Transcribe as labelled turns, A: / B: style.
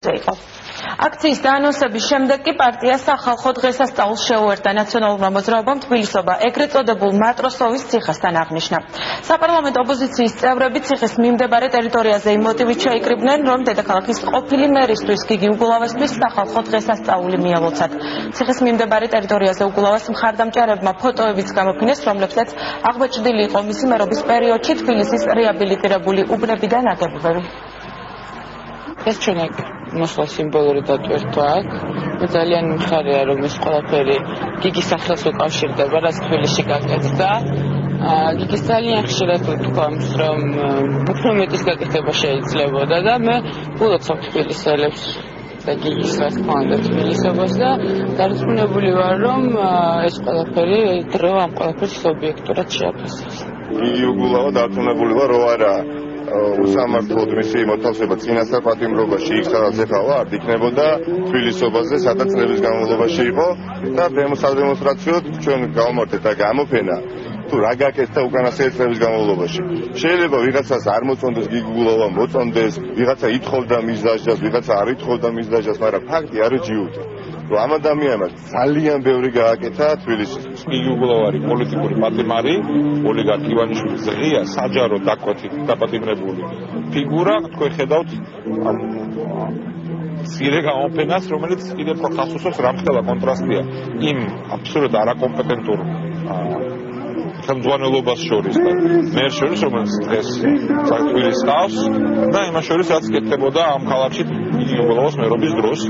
A: აქციის დაანონსების შემდეგ კი პარტია სახალხო დღესასწაულს შეუერთდა ნაციონალურმა მოძრაობამ თბილისობა, ეგრეთ წოდებულ მატროსოვის ციხესთან აღნიშნა. საპარლამენტო ოპოზიციის წევრები ციხის მიმდებარე ტერიტორიაზე იმ მოტივით შეიკრიბნენ, რომ დედაქალაქის ყოფილი მერისთვის გიგი უგულავესთვის სახალხო დღესასწაული მიელოცათ. ციხის მიმდებარე ტერიტორიაზე უგულავეს მხარდამჭერებმა ფოტოებიც გამოფინეს, რომლებსაც აღბეჭდილი იყო მისი მერობის პერიოდში თბილისის რეაბილიტირებული უბნებიდან ნაგებობები.
B: ეს ჩვენ მოსვლა სიმბოლური დატვირთვა აქ. ძალიან მიხარია, რომ ეს ყველაფერი გიგის სახელს უკავშირდება, რაც თბილისში გაკეთდა. გიგის ძალიან ხშირად ვთქვამს, რომ უფრო მეტის გაკეთება შეიძლებოდა და მე ულოცავ თბილისელებს და გიგის რა თქმა უნდა თბილისობას და დარწმუნებული ვარ, რომ ეს ყველაფერი დრო ამ ყველაფერს ობიექტურად შეაფასებს.
C: გიგი უგულავა დარწმუნებული ვარ, რომ არა უსამართლოდ მისი მოთავსება წინასწარ პატიმრობაში იქ სადაც ეხლა ვართ იქნებოდა თბილისობაზე, სადაც წლების განმავლობაში იყო და სადემონსტრაციოდ ჩვენ გავმართეთ და გამოფენა თუ რა გაკეთდა უკანასკნელი წლების განმავლობაში. შეიძლება ვიღაცას არ მოწონდეს გიგი უგულავა, მოწონდეს, ვიღაცა ითხოვდა მის დასჯას, ვიღაცა არ ითხოვდა მის დასჯას, მაგრამ ფაქტი არის ჯიუტი. რომ ამ ადამიანმა ძალიან ბევრი გააკეთა თბილისისთვის.
D: გიგი უგულავა არის პოლიტიკური პატიმარი, ოლიგარქ ივანიშვილის ღია საჯარო დაპატიმრებული ფიგურა, თქვენ ხედავთ მცირე გამოფენას, რომელიც კიდევ ხას უსვამს რამხელა კონტრასტია იმ აბსოლუტურად არაკომპეტენტურ ხელმძღვანელობას შორის და მერს შორის, რომელიც დღეს თბილისს ჰყავს და იმას შორის, რაც კეთდებოდა ამ ქალაქში გიგი უგულავას მერობის დროს.